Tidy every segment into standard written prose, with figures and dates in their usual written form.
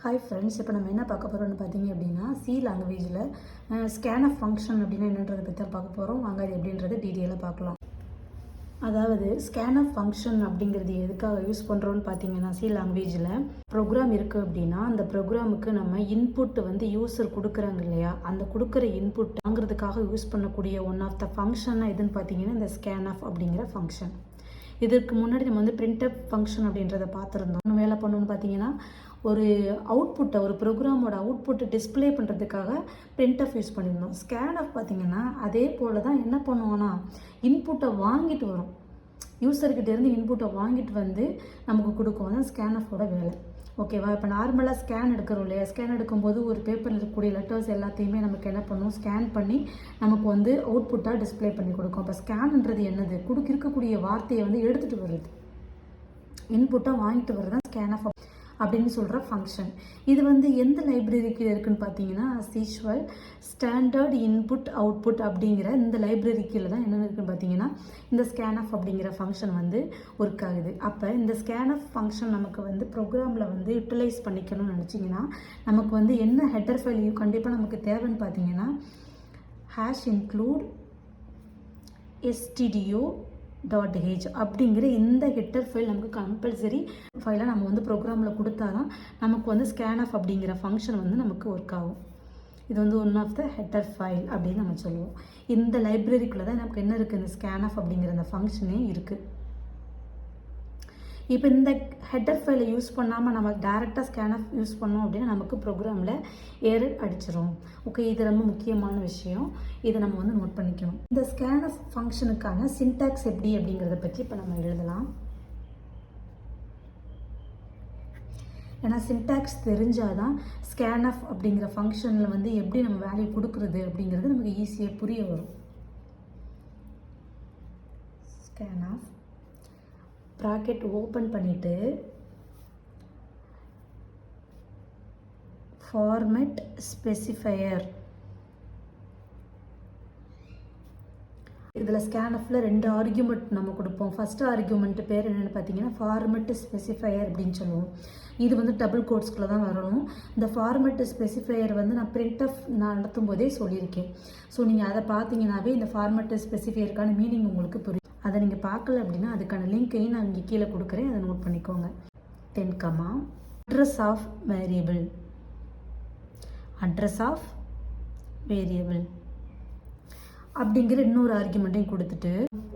Hi friends, இப்போ நம்ம என்ன பார்க்க போகிறோம்னு பார்த்தீங்க அப்படின்னா சி லாங்குவேஜில் ஸ்கேன் ஆஃப் ஃபங்க்ஷன் அப்படின்னா என்னன்றதை பற்றி தான் பார்க்க போகிறோம். வாங்க அது எப்படின்றத டீட்டெயிலாக பார்க்கலாம். அதாவது ஸ்கேன் ஆஃப் ஃபங்க்ஷன் அப்படிங்கிறது எதுக்காக யூஸ் பண்ணுறோன்னு பார்த்தீங்கன்னா சி லாங்குவேஜில் ப்ரோக்ராம் இருக்குது அப்படின்னா அந்த ப்ரோக்ராமுக்கு நம்ம இன்புட் யூசர் கொடுக்குறாங்க இல்லையா, அந்த கொடுக்குற இன்புட் வாங்குறதுக்காக யூஸ் பண்ணக்கூடிய ஒன் ஆஃப் த ஃபங்க்ஷனாக எதுன்னு பார்த்தீங்கன்னா இந்த ஸ்கேன் ஆஃப் அப்படிங்கிற ஃபங்க்ஷன். இதற்கு முன்னாடி நம்ம பிரிண்டப் ஃபங்க்ஷன் அப்படின்றத பார்த்துருந்தோம். இன்னும் வேலை பண்ணணும்னு பார்த்தீங்கன்னா ஒரு அவுட்புட்டை, ஒரு ப்ரோக்ராமோட அவுட்புட்டை டிஸ்பிளே பண்ணுறதுக்காக பிரிண்டப் யூஸ் பண்ணியிருந்தோம். ஸ்கேன் ஆஃப் பார்த்தீங்கன்னா அதே போல் தான் என்ன பண்ணுவோன்னா இன்புட்டை வாங்கிட்டு வரும், யூசர்கிட்டேருந்து இன்புட்டை வாங்கிட்டு நமக்கு கொடுக்கும். அதான் ஸ்கேன் ஆஃபோட வேலை. ஓகேவா? இப்போ நார்மலாக ஸ்கேன் எடுக்கிறோம் இல்லையா, ஸ்கேன் எடுக்கும்போது ஒரு பேப்பரில் இருக்கக்கூடிய லெட்டர்ஸ் எல்லாத்தையுமே நமக்கு என்ன பண்ணும், ஸ்கேன் பண்ணி நமக்கு அவுட்புட்டாக டிஸ்பிளே பண்ணி கொடுக்கும். அப்போ ஸ்கேன்ன்றது என்னது, இருக்கக்கூடிய வார்த்தையை எடுத்துகிட்டு வருது, இன்புட்டாக வாங்கிட்டு வருது தான் ஸ்கேன் ஆஃப் அப்படின்னு சொல்கிற ஃபங்க்ஷன். இது எந்த லைப்ரரிக்கு இருக்குதுன்னு பார்த்தீங்கன்னா யூஷுவல் ஸ்டாண்டர்ட் இன்புட் அவுட்புட் அப்படிங்கிற இந்த லைப்ரரிக்கில் தான் என்ன இருக்குன்னு பார்த்தீங்கன்னா இந்த ஸ்கேன் ஆஃப் அப்படிங்கிற ஃபங்க்ஷன் ஒர்க் ஆகுது. அப்போ இந்த ஸ்கேன் ஆஃப் ஃபங்க்ஷன் நமக்கு ப்ரோக்ராமில் யூட்டிலைஸ் பண்ணிக்கணும்னு நினச்சிங்கன்னா நமக்கு என்ன ஹெட்டர் ஃபைல் கண்டிப்பாக நமக்கு தேவைன்னு பார்த்தீங்கன்னா #include stdio.h அப்படிங்கிற இந்த ஹெட்டர் ஃபைல் நமக்கு கம்பல்சரி ஃபைலாக நம்ம ப்ரோக்ராமில் கொடுத்தா தான் நமக்கு ஸ்கேன் ஆஃப் அப்படிங்கிற ஃபங்க்ஷன் நமக்கு ஒர்க் ஆகும். இது one of the header file அப்படின்னு நம்ம சொல்லுவோம். இந்த லைப்ரரிக்குள்ளே தான் நமக்கு என்ன இருக்குது, இந்த ஸ்கேன் ஆஃப் அப்படிங்கிற அந்த ஃபங்க்ஷனே இருக்குது. இப்போ இந்த ஹெட்டர் ஃபைலை யூஸ் பண்ணாமல் நம்ம டேரெக்டாக ஸ்கேன் ஆஃப் யூஸ் பண்ணோம் அப்படின்னா நமக்கு ப்ரோக்ராமில் எரர் அடிச்சிடும். ஓகே, இது ரொம்ப முக்கியமான விஷயம், இதை நம்ம நோட் பண்ணிக்கணும். இந்த ஸ்கேன் ஆஃப் ஃபங்க்ஷனுக்கான சின்டாக்ஸ் எப்படி அப்படிங்கிறத பற்றி இப்போ நம்ம எழுதலாம். ஏன்னா சின்டாக்ஸ் தெரிஞ்சால் தான் ஸ்கேன் ஆஃப் அப்படிங்கிற ஃபங்க்ஷனில் எப்படி நம்ம வேல்யூ கொடுக்குறது அப்படிங்கிறது நமக்கு ஈஸியாக புரிய வரும். ஸ்கேன் ஆஃப் ப்ராக்கெட் ஓப்பன் பண்ணிவிட்டு ஃபார்மேட் ஸ்பெசிஃபையர், இதில் ஸ்கேன் ஆஃபில் 2 ஆர்கியூமெண்ட் நம்ம கொடுப்போம். ஃபஸ்ட்டு ஆர்கியூமெண்ட் பேர் என்னென்னு பார்த்தீங்கன்னா ஃபார்மேட் ஸ்பெசிஃபையர் அப்படின்னு சொல்லுவோம். இது டபுள் கோட்ஸ்குள்ளே தான் வரணும். இந்த ஃபார்மேட் ஸ்பெசிஃபையர் நான் பிரிண்ட் ஆஃப் நடத்தும் போதே சொல்லியிருக்கேன். ஸோ நீங்கள் அதை பார்த்தீங்கன்னாவே இந்த ஃபார்மேட் ஸ்பெசிஃபையருக்கான மீனிங் உங்களுக்கு புரியும். அதை நீங்கள் பார்க்கல அப்படின்னா அதுக்கான லிங்க்கையும் நான் இங்கே கீழே கொடுக்குறேன், அதை நோட் பண்ணிக்கோங்க. 10, address of variable, address of variable அப்படிங்கிற இன்னொரு ஆர்குமெண்ட்டையும் கொடுத்துட்டு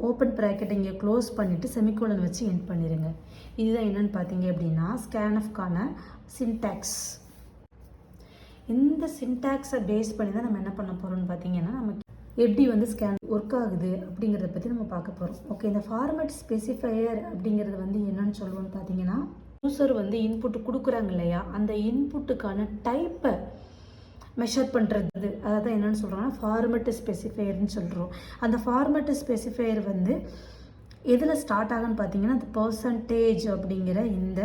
ஓப்பன் ப்ராக்கெட் இங்கே க்ளோஸ் பண்ணிவிட்டு செமிகோலன் வச்சு எண்ட் பண்ணிடுங்க. இதுதான் என்னென்னு பார்த்தீங்க அப்படின்னா ஸ்கேன் ஆஃப்கான சின்டாக்ஸ். இந்த சின்டாக்ஸை பேஸ் பண்ணி தான் நம்ம என்ன பண்ண போகிறோம்னு பார்த்தீங்கன்னா நமக்கு எப்படி ஸ்கேன் ஒர்க் ஆகுது அப்படிங்கிறத பற்றி நம்ம பார்க்க போகிறோம். ஓகே, இந்த ஃபார்மேட் ஸ்பெசிஃபையர் அப்படிங்கிறது என்னன்னு சொல்லுவோம்னு பார்த்தீங்கன்னா யூசர் இன்புட் கொடுக்குறாங்க இல்லையா, அந்த இன்புட்டுக்கான டைப்பை மெஷர் பண்ணுறது, அதாவது என்னென்னு சொல்கிறோம்னா ஃபார்மேட் ஸ்பெசிஃபையர்னு சொல்கிறோம். அந்த ஃபார்மேட் ஸ்பெசிஃபையர் எதில் ஸ்டார்ட் ஆகுன்னு பார்த்தீங்கன்னா அந்த பர்சன்டேஜ் அப்படிங்கிற இந்த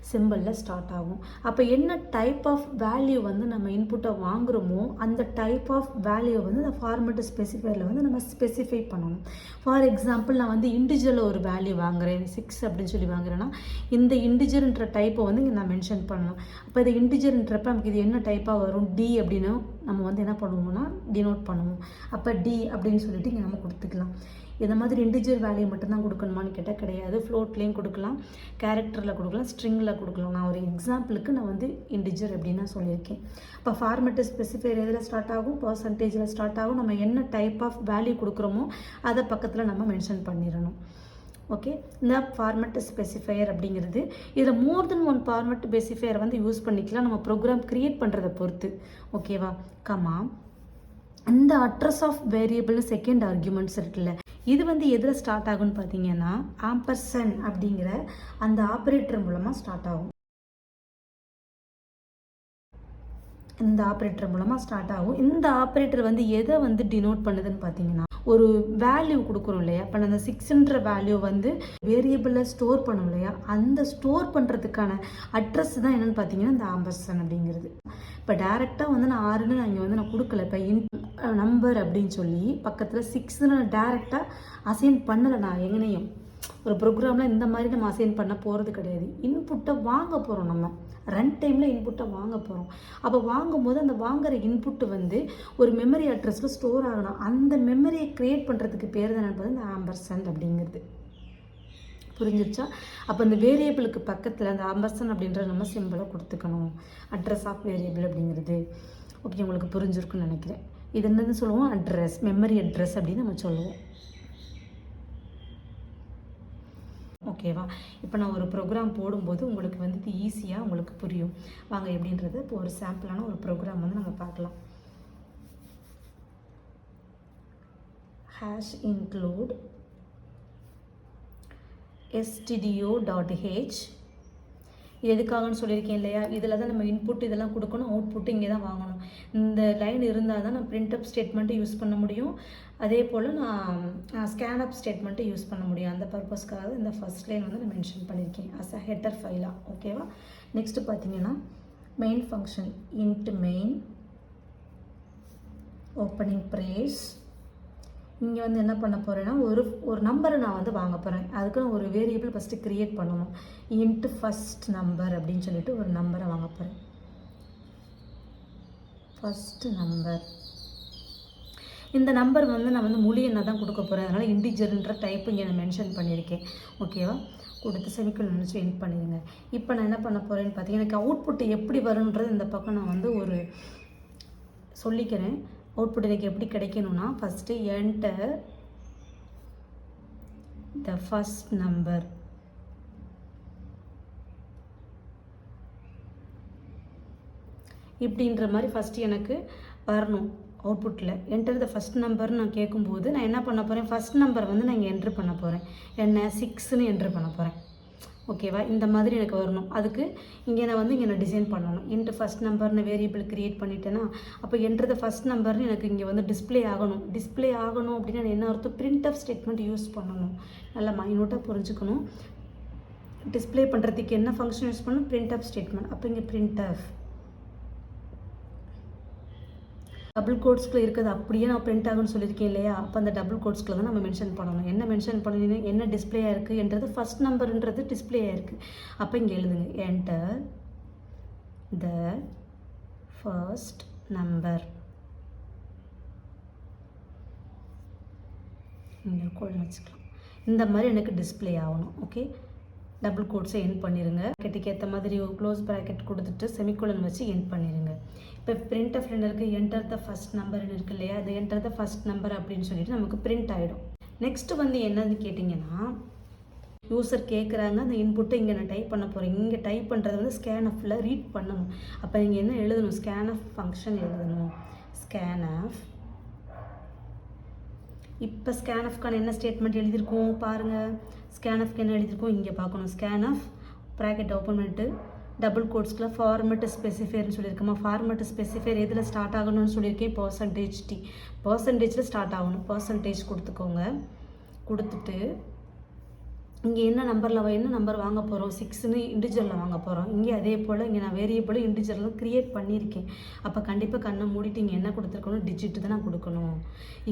சிம்பிளில் ஸ்டார்ட் ஆகும். அப்போ என்ன டைப் ஆஃப் வேல்யூ நம்ம இன்புட்டை வாங்குகிறோமோ அந்த டைப் ஆஃப் வேல்யூ அந்த ஃபார்மேட் ஸ்பெசிஃபையரில் நம்ம ஸ்பெசிஃபை பண்ணணும். ஃபார் எக்ஸாம்பிள் நான் இண்டிஜுவலில் ஒரு வேல்யூ வாங்குகிறேன், 6 அப்படின்னு சொல்லி வாங்குறேன்னா இந்த இண்டிஜர்ன்ற டைப்பை இங்கே நான் மென்ஷன் பண்ணணும். அப்போ இது இண்டிஜர்ன்றப்ப நமக்கு இது என்ன டைப்பாக வரும், டி அப்படின்னு நம்ம என்ன பண்ணுவோம்னா டினோட் பண்ணுவோம். அப்போ டி அப்படின்னு சொல்லிட்டு இங்கே நம்ம கொடுத்துக்கலாம். இந்த மாதிரி இண்டிஜர் வேல்யூ மட்டும்தான் கொடுக்கணுமான்னு கேட்டால் கிடையாது. ஃப்ளோட்லேயும் கொடுக்கலாம், கேரக்டரில் கொடுக்கலாம், ஸ்ட்ரிங்கில் கொடுக்கலாம். நான் ஒரு எக்ஸாம்பிளுக்கு நான் இண்டிஜர் அப்படின்னு நான் சொல்லியிருக்கேன். இப்போ ஃபார்மேட் ஸ்பெசிஃபையர் எதில் ஸ்டார்ட் ஆகும், பர்சன்டேஜில் ஸ்டார்ட் ஆகும். நம்ம என்ன டைப் ஆஃப் வேல்யூ கொடுக்குறோமோ அதை பக்கத்தில் நம்ம மென்ஷன் பண்ணிடணும். ஓகே, இந்த ஃபார்மேட் ஸ்பெசிஃபையர் அப்படிங்கிறது இதில் more then one format specifier use பண்ணிக்கலாம் நம்ம ப்ரோக்ராம் க்ரியேட் பண்ணுறதை பொறுத்து. ஓகேவா? கமா இந்த address of variable second arguments இருக்குல்ல, இது எதில் ஸ்டார்ட் ஆகும்னு பார்த்தீங்கன்னா ஆம்பர்சன் அப்படிங்கிற அந்த ஆப்ரேட்டர் மூலமாக ஸ்டார்ட் ஆகும். இந்த ஆப்ரேட்டர் மூலமாக ஸ்டார்ட் ஆகும். இந்த ஆப்ரேட்டர் எதை டினோட் பண்ணுதுன்னு பார்த்தீங்கன்னா ஒரு வேல்யூ கொடுக்குறோம் இல்லையா, இப்போ அந்த 6ன்ற வேல்யூ வேரியபிளில் ஸ்டோர் பண்ணோம் இல்லையா, அந்த ஸ்டோர் பண்ணுறதுக்கான அட்ரஸ் தான் என்னென்னு பார்த்தீங்கன்னா இந்த ஆம்பர்சன் அப்படிங்கிறது. இப்போ டேரெக்டாக நான் 6ன்னு நான் இங்கே நான் கொடுக்கல. இப்போ நம்பர் அப்படின்னு சொல்லி பக்கத்தில் 6ன்னு நான் டேரெக்டாக அசைன் பண்ணலை. நான் எங்கனையும் ஒரு ப்ரோக்ராமில் இந்த மாதிரி நம்ம அசைன் பண்ண போகிறது கிடையாது. இன்புட்டை வாங்க போகிறோம் நம்ம, ரன் டைமில் இன்புட்டை வாங்க போகிறோம். அப்போ வாங்கும்போது அந்த வாங்குகிற இன்புட்டு வந்து ஒரு மெமரி அட்ரஸில் ஸ்டோர் ஆகணும். அந்த மெமரியை க்ரியேட் பண்ணுறதுக்கு பேர் தான் என்பது இந்த ஆம்பர்சண்ட் அப்படிங்கிறது. புரிஞ்சிருச்சா? அப்போ இந்த வேரியபிளுக்கு பக்கத்தில் அந்த ஆம்பர்சண்ட் அப்படின்ற நம்ம சிம்பிளை கொடுத்துக்கணும். அட்ரஸ் ஆஃப் வேரியபிள் அப்படிங்கிறது. ஓகே, உங்களுக்கு புரிஞ்சிருக்குன்னு நினைக்கிறேன். இது என்னன்னு சொல்லுவோம்? அட்ரஸ், மெமரி அட்ரஸ் அப்படின்னு நம்ம சொல்லுவோம். ஓகேவா? இப்போ நான் ஒரு ப்ரோக்ராம் போடும்போது உங்களுக்கு வந்து இது ஈஸியாக உங்களுக்கு புரியும். வாங்க எப்படின்றது இப்போ ஒரு சாம்பிளான ஒரு ப்ரோக்ராம் வந்து நம்ம பார்க்கலாம். hash include stdio.h. இது எதுக்காகன்னு சொல்லியிருக்கேன் இல்லையா? இதில் தான் நம்ம இன்புட் இதெல்லாம் கொடுக்கணும், அவுட்புட்டு இங்கே தான் வாங்கணும். இந்த லைன் இருந்தால் தான் நான் பிரிண்டப் ஸ்டேட்மெண்ட்டு யூஸ் பண்ண முடியும். அதே போல் நான் ஸ்கேனப் ஸ்டேட்மெண்ட்டு யூஸ் பண்ண முடியும். அந்த பர்பஸ்க்காக இந்த ஃபஸ்ட் லைன் வந்து நான் மென்ஷன் பண்ணியிருக்கேன் அஸ் அ ஹெட்டர் ஃபைலாக. ஓகேவா? நெக்ஸ்ட்டு பார்த்தீங்கன்னா main function int main opening prays. இங்கே வந்து என்ன பண்ண போகிறேன்னா ஒரு நம்பரை நான் வந்து வாங்க போகிறேன். அதுக்கு நான் ஒரு வேரியபிள் ஃபஸ்ட்டு க்ரியேட் பண்ணணும். இன்ட்டு ஃபஸ்ட் நம்பர் அப்படின்னு சொல்லிட்டு ஒரு நம்பரை வாங்க போகிறேன். First number. இந்த நம்பர் வந்து நான் வந்து முழு எண்ணை தான் கொடுக்க போகிறேன். அதனால் இன்டிஜர்ன்ற டைப்பு இங்கே நான் மென்ஷன் பண்ணியிருக்கேன். ஓகேவா? கொடுத்து செமிக்கல் நினச்சி எண்ட் பண்ணிடுங்க. இப்போ நான் என்ன பண்ண போகிறேன்னு பார்த்தீங்கன்னா எனக்கு அவுட்புட்டு எப்படி வரும்ன்றது இந்த பக்கம் நான் வந்து ஒரு சொல்லிக்கிறேன். அவுட்புட் எனக்கு எப்படி கிடைக்கணும்னா first enter the first number. இப்படின்ற மாதிரி ஃபஸ்ட்டு எனக்கு வரணும். அவுட்புட்டில் என்டர் த ஃபஸ்ட் நம்பர்னு நான் கேட்கும்போது நான் என்ன பண்ண போகிறேன்? ஃபஸ்ட் நம்பர் வந்து நான் இங்கே என்ட்ரு பண்ண போகிறேன். என்ன 6ன்னு என்ட்ரு பண்ண போகிறேன். ஓகேவா? இந்த மாதிரி எனக்கு வரணும். அதுக்கு இங்கே நான் டிசைன் பண்ணணும். இன்ட்டு ஃபஸ்ட் நம்பர்னு வேரியபிள் க்ரியேட் பண்ணிட்டேன்னா அப்போ என்ட்ரு ஃபஸ்ட் நம்பர்னு எனக்கு இங்கே வந்து டிஸ்பிளே ஆகணும். டிஸ்பிளே ஆகணும் அப்படின்னா என்ன அர்த்தம்? பிரிண்ட் ஆஃப் ஸ்டேட்மெண்ட் யூஸ் பண்ணணும். நல்லா மைனூட்டாக புரிஞ்சுக்கணும். டிஸ்பிளே பண்ணுறதுக்கு என்ன ஃபங்க்ஷன் யூஸ் பண்ணணும்? Printf statement. அப்போ இங்கே பிரிண்ட் ஆஃப் டபுள் கோட்ஸ்க்குள்ள இருக்கிறது அப்படியே நான் பிரிண்ட் ஆகுன்னு சொல்லியிருக்கேன் இல்லையா? அப்போ அந்த டபுள் கோட்ஸ்க்குள்ள தான் நம்ம மென்ஷன் பண்ணணும். என்ன மென்ஷன் பண்ணணும்? என்ன டிஸ்பிளே ஆயிருக்குன்றது ஃபஸ்ட் நம்பர்ன்றது டிஸ்பிளே ஆயிருக்கு. அப்போ இங்கே எழுதுங்க என்டர் த ஃபர்ஸ்ட் நம்பர். இங்கே கோல் வச்சுக்கலாம். இந்த மாதிரி எனக்கு டிஸ்பிளே ஆகணும். ஓகே, டபுள் கோட்ஸை எண்ட் பண்ணிடுங்க. ப்ராக்கெட்டுக்கு ஏற்ற மாதிரி க்ளோஸ் ப்ராக்கெட் கொடுத்துட்டு செமிகோலன் வச்சு எண்ட் பண்ணிடுங்க. இப்போ பிரிண்ட் ஆஃப் இருக்குது என்டர் த ஃபஸ்ட் நம்பர்னு இருக்கு இல்லையா? அது என்டர் த ஃபஸ்ட் நம்பர் அப்படின்னு சொல்லிட்டு நமக்கு பிரிண்ட் ஆகிடும். நெக்ஸ்ட்டு வந்து என்னன்னு கேட்டிங்கன்னா யூசர் கேட்குறாங்க அந்த இன்புட்டை இங்கே நான் டைப் பண்ண போகிறேன். இங்கே டைப் பண்ணுறது வந்து ஸ்கேன்எஃப்பில் ரீட் பண்ணணும். அப்போ நீங்கள் என்ன எழுதணும்? ஸ்கேன்எஃப் ஃபங்க்ஷன் எழுதணும். ஸ்கேன்எஃப். இப்போ ஸ்கேன்எஃப்கான என்ன ஸ்டேட்மெண்ட் எழுதியிருக்கோம் பாருங்கள். ஸ்கேன்எஃப்க்கு என்ன எழுதியிருக்கோம் இங்கே பார்க்கணும். ஸ்கேன்எஃப் ப்ராக்கெட் ஓப்பன் பண்ணிட்டு டபுள் கோட்ஸ்க்குள்ள ஃபார்மெட் ஸ்பெசிஃபையர்னு சொல்லியிருக்கோமா? ஃபார்மெட் ஸ்பெசிஃபையர் எதில் ஸ்டார்ட் ஆகணும்னு சொல்லியிருக்கேன்? %t. பர்சன்டேஜில் ஸ்டார்ட் ஆகணும். பர்சன்டேஜ் கொடுத்துக்கோங்க. கொடுத்துட்டு இங்கே என்ன நம்பர் வாங்க போகிறோம்? 6ன்னு இண்டிஜரில் வாங்க போகிறோம். இங்கே அதே போல் இங்கே நான் வேரியபிளும் இண்டிஜரில் க்ரியேட் பண்ணியிருக்கேன். அப்போ கண்டிப்பாக கண்ணை மூடிட்டு இங்கே என்ன கொடுத்துருக்கணும்? டிஜிட்டு தான் நான் கொடுக்கணும்.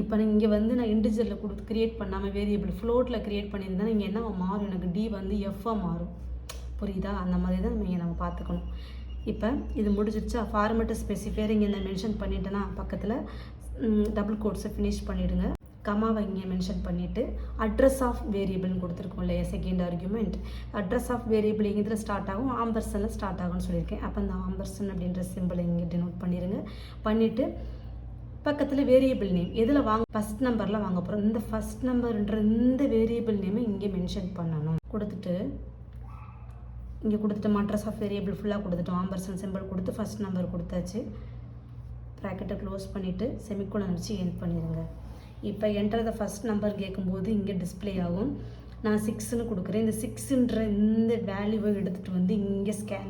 இப்போ இங்கே வந்து நான் இண்டிஜரில் க்ரியேட் பண்ணாமல் வேரியபிள் ஃப்ளோட்டில் க்ரியேட் பண்ணியிருந்தேன்னா இங்கே என்ன மாறும்? எனக்கு டி வந்து எஃப்பாக மாறும். புரியுதா? அந்த மாதிரி தான் நம்ம பார்த்துக்கணும். இப்போ இது முடிஞ்சிருச்சா? ஃபார்மெட்டு ஸ்பெசிஃபையர் இங்கே நான் மென்ஷன் பண்ணிட்டேன்னா பக்கத்தில் டபுள் கோட்ஸை ஃபினிஷ் பண்ணிவிடுங்க. கமாவை இங்கே மென்ஷன் பண்ணிவிட்டு அட்ரஸ் ஆஃப் வேரியபிள்னு கொடுத்துருக்கோம் இல்லையா? Second argument. Address of variable இதில் ஸ்டார்ட் ஆகும், ஆம்பர்சனில் ஸ்டார்ட் ஆகும்னு சொல்லியிருக்கேன். அப்போ அந்த ஆம்பர்சன் அப்படின்ற சிம்பிளை இங்கே டினோட் பண்ணிடுங்க. பண்ணிவிட்டு பக்கத்தில் வேரியபிள் நேம் எதில் ஃபஸ்ட் நம்பரில் வாங்க போகிறோம். இந்த ஃபஸ்ட் நம்பர்ன்ற இந்த வேரியபிள் நேமை இங்கே மென்ஷன் பண்ணணும். கொடுத்துட்டு இங்கே கொடுத்துட்டோம். அட்ரஸ் ஆஃப் வேரியபிள் ஃபுல்லாக கொடுத்துட்டோம். ஆம்பர்சன் சிம்பிள் கொடுத்து ஃபஸ்ட் நம்பர் கொடுத்தாச்சு. ப்ராக்கெட்டை க்ளோஸ் பண்ணிவிட்டு செமிகோலன் வச்சு எண்ட் பண்ணிடுங்க. இப்போ என்டர் த ஃபஸ்ட் நம்பர் கேட்கும்போது இங்கே டிஸ்பிளே ஆகும். நான் 6ன்னு கொடுக்குறேன். இந்த 6ன்ற இந்த வேல்யூவை எடுத்துகிட்டு வந்து இங்கே ஸ்கேன்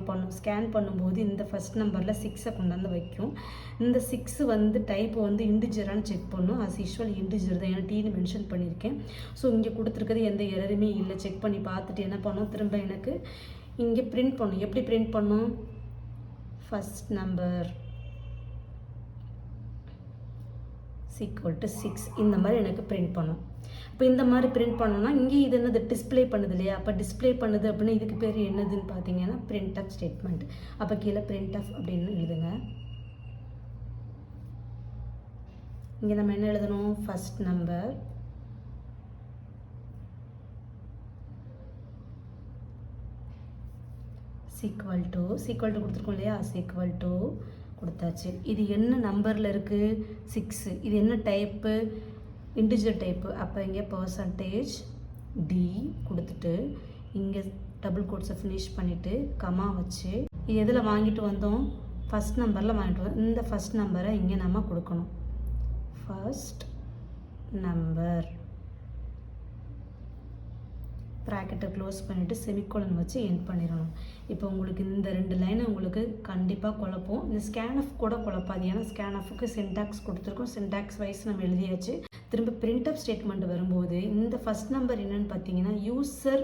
பண்ணும்போது இந்த ஃபஸ்ட் நம்பரில் 6ஐ கொண்டாந்து வைக்கும். இந்த 6 வந்து டைப்பை வந்து இண்டிஜரான்னு செக் பண்ணும். அஸ் யூஷுவல் இண்டிஜர் தான், ஏன்னா டீன்னு மென்ஷன் பண்ணியிருக்கேன். ஸோ இங்கே கொடுத்துருக்கிறது எந்த எரருமே இல்லை. செக் பண்ணி பார்த்துட்டு என்ன பண்ணோம்? திரும்ப எனக்கு இங்கே பிரிண்ட் பண்ணும். எப்படி பிரிண்ட் பண்ணும்? ஃபஸ்ட் நம்பர் = 6 இந்த மாதிரி எனக்கு பிரிண்ட் பண்ணும். இப்போ இந்த மாதிரி பிரிண்ட் பண்ணோம்னா இங்கே இது என்னது டிஸ்பிளே பண்ணுது இல்லையா, அப்போ டிஸ்பிளே பண்ணுது அப்படின்னா இதுக்கு பேர் என்னதுன்னு பார்த்தீங்கன்னா பிரிண்ட் ஆஃப் ஸ்டேட்மெண்ட். அப்போ கீழே பிரிண்ட் ஆஃப் அப்படின்னு எழுதுங்க. இங்கே நம்ம என்ன எழுதணும், ஃபர்ஸ்ட் நம்பர் சீக்வல் டு கொடுத்துருக்கோம் இல்லையா, சீக்வல் டு கொடுத்தாச்சு. இது என்ன நம்பரில் இருக்குது, 6. இது என்ன டைப்பு, இன்டிஜர் டைப்பு. அப்போ இங்கே பர்சன்டேஜ் டி கொடுத்துட்டு இங்கே டபுள் கோட்ஸை ஃபினிஷ் பண்ணிவிட்டு கமா வச்சு இது எதில் வாங்கிட்டு வந்தோம், ஃபஸ்ட் நம்பரில் வாங்கிட்டு வந்தோம். இந்த ஃபஸ்ட் நம்பரை இங்கே நம்ம கொடுக்கணும். ஃபர்ஸ்ட் நம்பர் ப்ராக்கெட்டை க்ளோஸ் பண்ணிவிட்டு செமிகோலன் வச்சு எண்ட் பண்ணிடணும். இப்போ உங்களுக்கு இந்த 2 லைன் உங்களுக்கு கண்டிப்பாக குழப்பம். இந்த ஸ்கேன்எஃப் கூட குழப்பாது, ஏன்னா ஸ்கேன்எஃப்க்கு சின்டாக்ஸ் கொடுத்துருக்கோம், சின்டாக்ஸ் வைஸ் நம்ம எழுதியாச்சு. திரும்ப பிரிண்ட் ஆஃப் ஸ்டேட்மெண்ட் வரும்போது இந்த ஃபஸ்ட் நம்பர் என்னென்னு பார்த்தீங்கன்னா யூசர்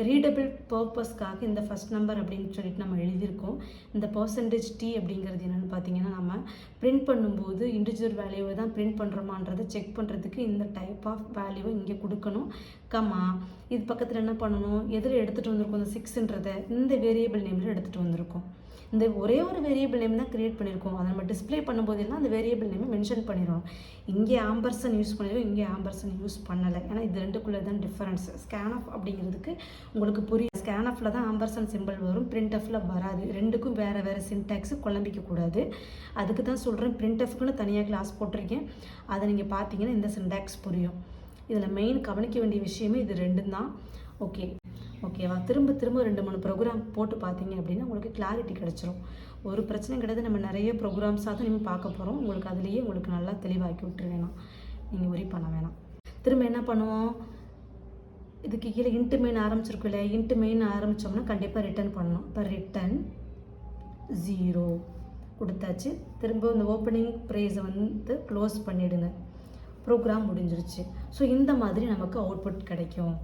ரீடபிள் பர்பஸ்க்காக இந்த ஃபஸ்ட் நம்பர் அப்படின்னு சொல்லிட்டு நம்ம எழுதியிருக்கோம். இந்த பர்சன்டேஜ் டி அப்படிங்கிறது என்னென்னு பார்த்தீங்கன்னா நம்ம பிரிண்ட் பண்ணும்போது இண்டிவிஜுவல் வேல்யூவை தான் பிரிண்ட் பண்ணுறோமான்றதை செக் பண்ணுறதுக்கு இந்த டைப் ஆஃப் வேல்யூவை இங்கே கொடுக்கணும். கமா இது பக்கத்தில் என்ன பண்ணணும், எதில் எடுத்துகிட்டு வந்திருக்கோம், இந்த 6ன்றதை இந்த வேரியபிள் நேமில் எடுத்துகிட்டு வந்திருக்கோம். இந்த ஒரே ஒரு வேரியபிள் நேம் தான் க்ரியேட் பண்ணியிருக்கோம். அதை நம்ம டிஸ்பிளே பண்ணும்போதெல்லாம் அந்த வேரியபிள் நேமை மென்ஷன் பண்ணிடணும். இங்கே ஆம்பர்சன் யூஸ் பண்ணிடுவோம், இங்கே ஆம்பர்சன் யூஸ் பண்ணலை, ஏன்னா இது ரெண்டுக்குள்ளே தான் டிஃப்ரென்ஸ். ஸ்கேன்ஆஃப் அப்படிங்கிறதுக்கு உங்களுக்கு புரியும், ஸ்கேன்ஆஃபில் தான் ஆம்பர்சன் சிம்பிள் வரும், பிரிண்ட்எஃபில் வராது. ரெண்டுக்கும் வேறு வேறு சின்டாக்ஸு குழம்பிக்கக்கூடாது. அதுக்கு தான் சொல்கிறேன், பிரிண்ட்எஃப்க்குன்னு தனியாக கிளாஸ் போட்டிருக்கேன், அதை நீங்கள் பார்த்தீங்கன்னா இந்த சின்டாக்ஸ் புரியும். இதில் மெயின் கவனிக்க வேண்டிய விஷயமே இது 2 தான். ஓகேவா, திரும்ப 2-3 ப்ரோக்ராம் போட்டு பார்த்தீங்க அப்படின்னா உங்களுக்கு கிளாரிட்டி கிடச்சிரும். ஒரு பிரச்சனை கிடையாது, நம்ம நிறைய ப்ரோக்ராம்ஸாக தான் நீங்கள் பார்க்க போகிறோம். உங்களுக்கு அதுலேயே உங்களுக்கு நல்லா தெளிவாக்கி விட்டுருவேணாம், நீங்கள் ஒரி பண்ண வேணாம். திரும்ப என்ன பண்ணுவோம், இதுக்கு கீழே இன்ட்டு மெயின் ஆரம்பிச்சிருக்கும் இல்லை, இன்ட்டு மெயின் ஆரம்பித்தோம்னா கண்டிப்பாக ரிட்டர்ன் பண்ணணும். இப்போ ரிட்டன் 0 கொடுத்தாச்சு. திரும்ப இந்த ஓப்பனிங் ப்ரேஸை வந்து க்ளோஸ் பண்ணிவிடுங்க, ப்ரோக்ராம் முடிஞ்சிருச்சு. ஸோ இந்த மாதிரி நமக்கு அவுட்புட் கிடைக்கும்.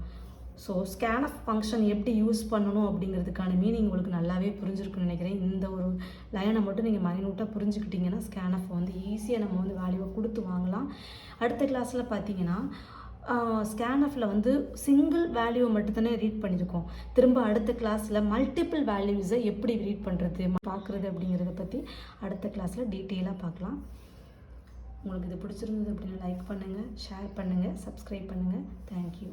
ஸோ ஸ்கேன்எஃப் ஃபங்க்ஷன் எப்படி யூஸ் பண்ணணும் அப்படிங்கிறதுக்கான மீனிங் உங்களுக்கு நல்லாவே புரிஞ்சிருக்குன்னு நினைக்கிறேன். இந்த ஒரு லைனை மட்டும் நீங்கள் மைனூட்டாக புரிஞ்சுக்கிட்டிங்கன்னா ஸ்கேன்எஃப் வந்து ஈஸியாக நம்ம வந்து வேல்யூவை கொடுத்து வாங்கலாம். அடுத்த கிளாஸில் பார்த்தீங்கன்னா ஸ்கேன்எஃபில் வந்து சிங்கிள் வேல்யூவை மட்டும்தானே ரீட் பண்ணியிருக்கோம். திரும்ப அடுத்த கிளாஸில் மல்டிபிள் வேல்யூஸை எப்படி ரீட் பண்ணுறது பார்க்குறது அப்படிங்கிறத பற்றி அடுத்த கிளாஸில் டீட்டெயிலாக பார்க்கலாம். உங்களுக்கு இது பிடிச்சிருந்தது அப்படின்னா லைக் பண்ணுங்கள், ஷேர் பண்ணுங்கள், சப்ஸ்கிரைப் பண்ணுங்கள். தேங்க்யூ.